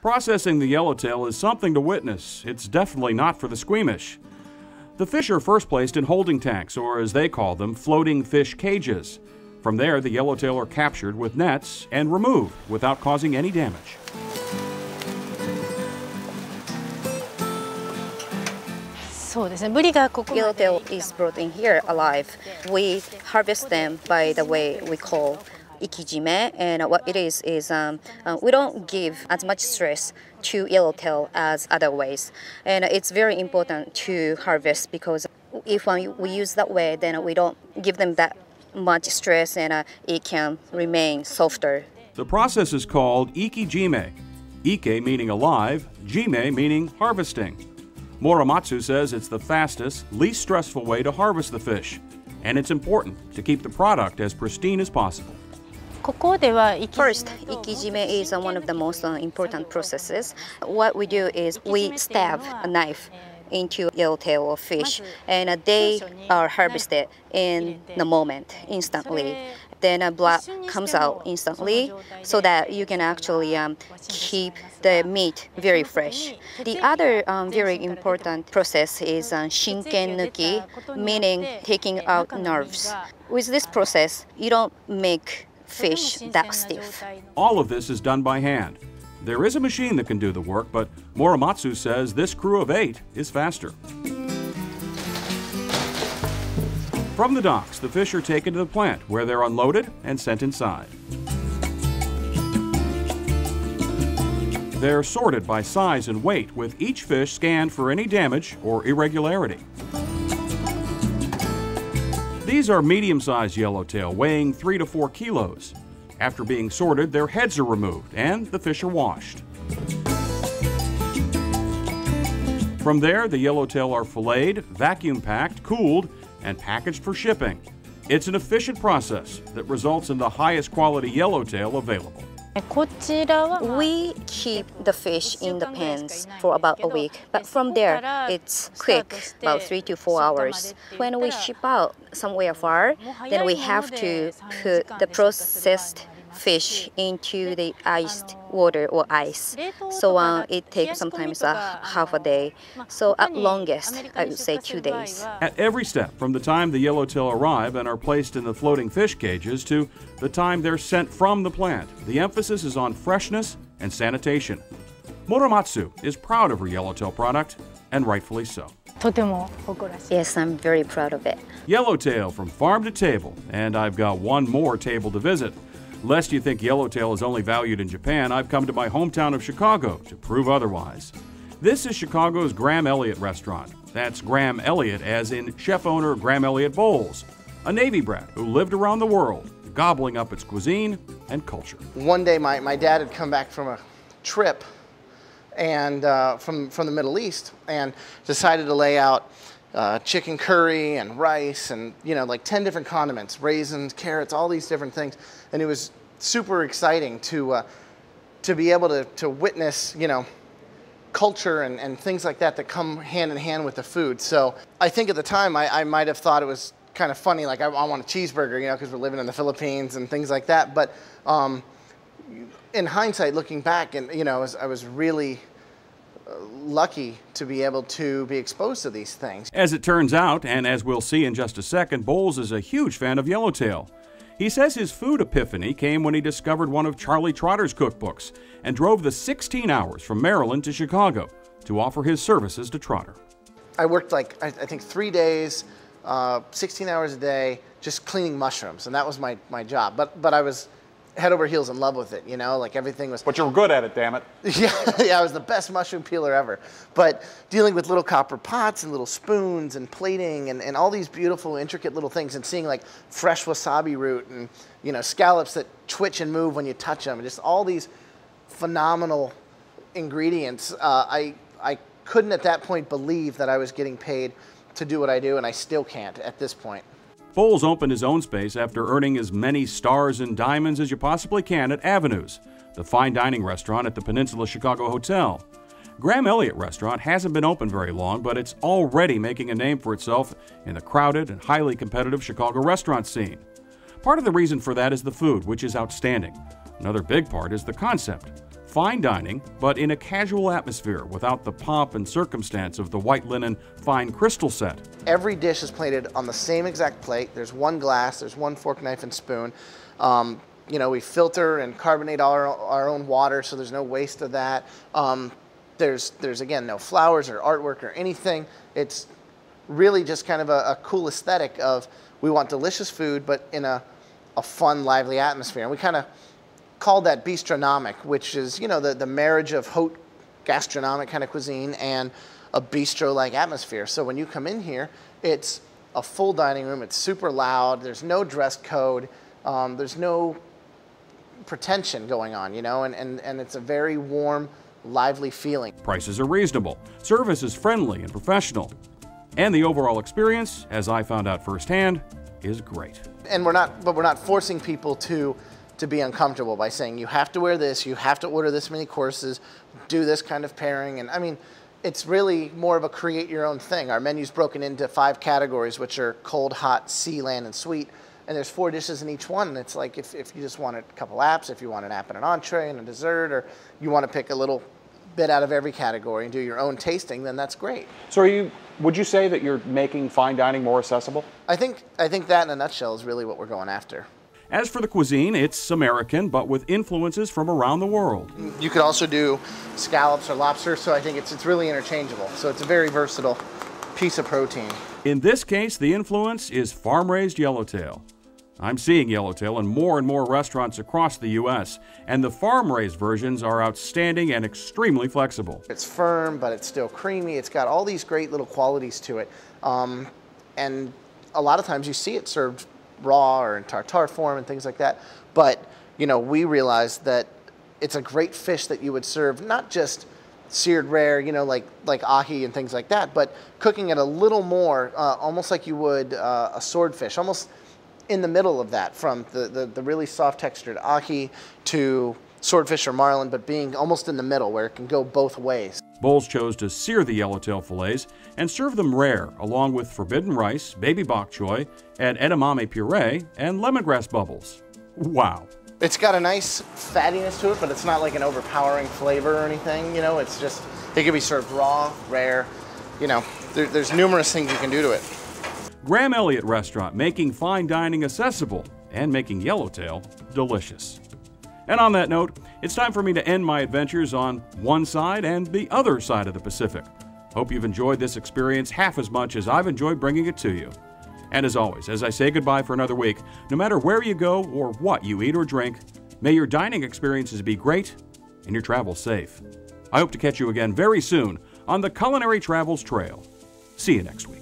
Processing the yellowtail is something to witness. It's definitely not for the squeamish. The fish are first placed in holding tanks, or as they call them, floating fish cages. From there, the yellowtail are captured with nets and removed without causing any damage. Yellowtail is brought in here alive. We harvest them by the way we call ikijime, and what it is we don't give as much stress to yellowtail as other ways. And it's very important to harvest because if we use that way, then we don't give them that much stress and it can remain softer. The process is called ikijime. Ike meaning alive, jime meaning harvesting. Muramatsu says it's the fastest, least stressful way to harvest the fish, and it's important to keep the product as pristine as possible. First, ikijime is one of the most important processes. What we do is we stab a knife into yellowtail or fish, and they are harvested in the moment, instantly. Then blood comes out instantly so that you can actually keep the meat very fresh. The other very important process is shinken nuki, meaning taking out nerves. With this process, you don't make fish that stiff. All of this is done by hand. There is a machine that can do the work, but Muramatsu says this crew of 8 is faster. From the docks, the fish are taken to the plant where they're unloaded and sent inside. They're sorted by size and weight, with each fish scanned for any damage or irregularity. These are medium-sized yellowtail, weighing 3 to 4 kilos. After being sorted, their heads are removed and the fish are washed. From there, the yellowtail are filleted, vacuum-packed, cooled, and packaged for shipping. It's an efficient process that results in the highest quality yellowtail available. We keep the fish in the pens for about a week, but from there it's quick, about 3 to 4 hours. When we ship out somewhere far, then we have to put the processed fish into the iced water or ice. So it takes sometimes half a day. So at longest, I would say 2 days. At every step, from the time the yellowtail arrive and are placed in the floating fish cages to the time they're sent from the plant, the emphasis is on freshness and sanitation. Muramatsu is proud of her yellowtail product, and rightfully so. Yes, I'm very proud of it. Yellowtail from farm to table, and I've got one more table to visit. Lest you think yellowtail is only valued in Japan, I've come to my hometown of Chicago to prove otherwise. This is Chicago's Graham Elliott restaurant. That's Graham Elliott as in chef-owner Graham Elliott Bowles, a Navy brat who lived around the world, gobbling up its cuisine and culture. One day my dad had come back from a trip and from the Middle East and decided to lay out chicken curry and rice and, you know, like 10 different condiments, raisins, carrots, all these different things. And it was super exciting to be able to witness, you know, culture and things like that come hand in hand with the food. So I think at the time I might have thought it was kind of funny, like I want a cheeseburger, you know, because we're living in the Philippines and things like that. But in hindsight, looking back, and you know, I was really lucky to be able to be exposed to these things. As it turns out, and as we'll see in just a second, Bowles is a huge fan of yellowtail. He says his food epiphany came when he discovered one of Charlie Trotter's cookbooks and drove the 16 hours from Maryland to Chicago to offer his services to Trotter. I worked like, I think 3 days, 16 hours a day, just cleaning mushrooms, and that was my job. But I was head over heels in love with it, you know, like everything was... But you were good at it, damn it. Yeah, I was the best mushroom peeler ever. But dealing with little copper pots and little spoons and plating and all these beautiful, intricate little things, and seeing like fresh wasabi root and, you know, scallops that twitch and move when you touch them, and just all these phenomenal ingredients. I couldn't at that point believe that I was getting paid to do what I do, and I still can't at this point. Bowles opened his own space after earning as many stars and diamonds as you possibly can at Avenues, the fine dining restaurant at the Peninsula Chicago Hotel. Graham Elliott Restaurant hasn't been open very long, but it's already making a name for itself in the crowded and highly competitive Chicago restaurant scene. Part of the reason for that is the food, which is outstanding. Another big part is the concept. Fine dining, but in a casual atmosphere without the pomp and circumstance of the white linen fine crystal set. Every dish is plated on the same exact plate. There's one glass, there's one fork, knife, and spoon. We filter and carbonate our own water, so there's no waste of that. There's again, no flowers or artwork or anything. It's really just kind of a cool aesthetic of, we want delicious food, but in a fun, lively atmosphere. And we kind of called that bistronomic, which is, the marriage of haute gastronomic kind of cuisine and a bistro-like atmosphere. So when you come in here, it's a full dining room. It's super loud. There's no dress code. There's no pretension going on, and it's a very warm, lively feeling. Prices are reasonable. Service is friendly and professional. And the overall experience, as I found out firsthand, is great. And we're not forcing people to be uncomfortable by saying, you have to wear this, you have to order this many courses, do this kind of pairing. And I mean, it's really more of a create your own thing. Our menu's broken into 5 categories, which are cold, hot, sea, land, and sweet. And there's 4 dishes in each one. And it's like, if you just want a couple apps, if you want an app and an entree and a dessert, or you want to pick a little bit out of every category and do your own tasting, then that's great. So would you say that you're making fine dining more accessible? I think that in a nutshell is really what we're going after. As for the cuisine, it's American, but with influences from around the world. You could also do scallops or lobster, so I think it's really interchangeable. So it's a very versatile piece of protein. In this case, the influence is farm-raised yellowtail. I'm seeing yellowtail in more and more restaurants across the U.S., and the farm-raised versions are outstanding and extremely flexible. It's firm, but it's still creamy. It's got all these great little qualities to it. And a lot of times you see it served raw or in tartare form and things like that. But, we realized that it's a great fish that you would serve not just seared rare, like ahi and things like that, but cooking it a little more, almost like you would a swordfish, almost in the middle of that, from the really soft textured ahi to swordfish or marlin, but being almost in the middle where it can go both ways. Bowles chose to sear the yellowtail fillets and serve them rare, along with forbidden rice, baby bok choy, and edamame puree, and lemongrass bubbles. Wow. It's got a nice fattiness to it, but it's not like an overpowering flavor or anything. It's just, it can be served raw, rare. There's numerous things you can do to it. Graham Elliott Restaurant, making fine dining accessible and making yellowtail delicious. And on that note, it's time for me to end my adventures on one side and the other side of the Pacific. Hope you've enjoyed this experience half as much as I've enjoyed bringing it to you. And as always, as I say goodbye for another week, no matter where you go or what you eat or drink, may your dining experiences be great and your travels safe. I hope to catch you again very soon on the Culinary Travels Trail. See you next week.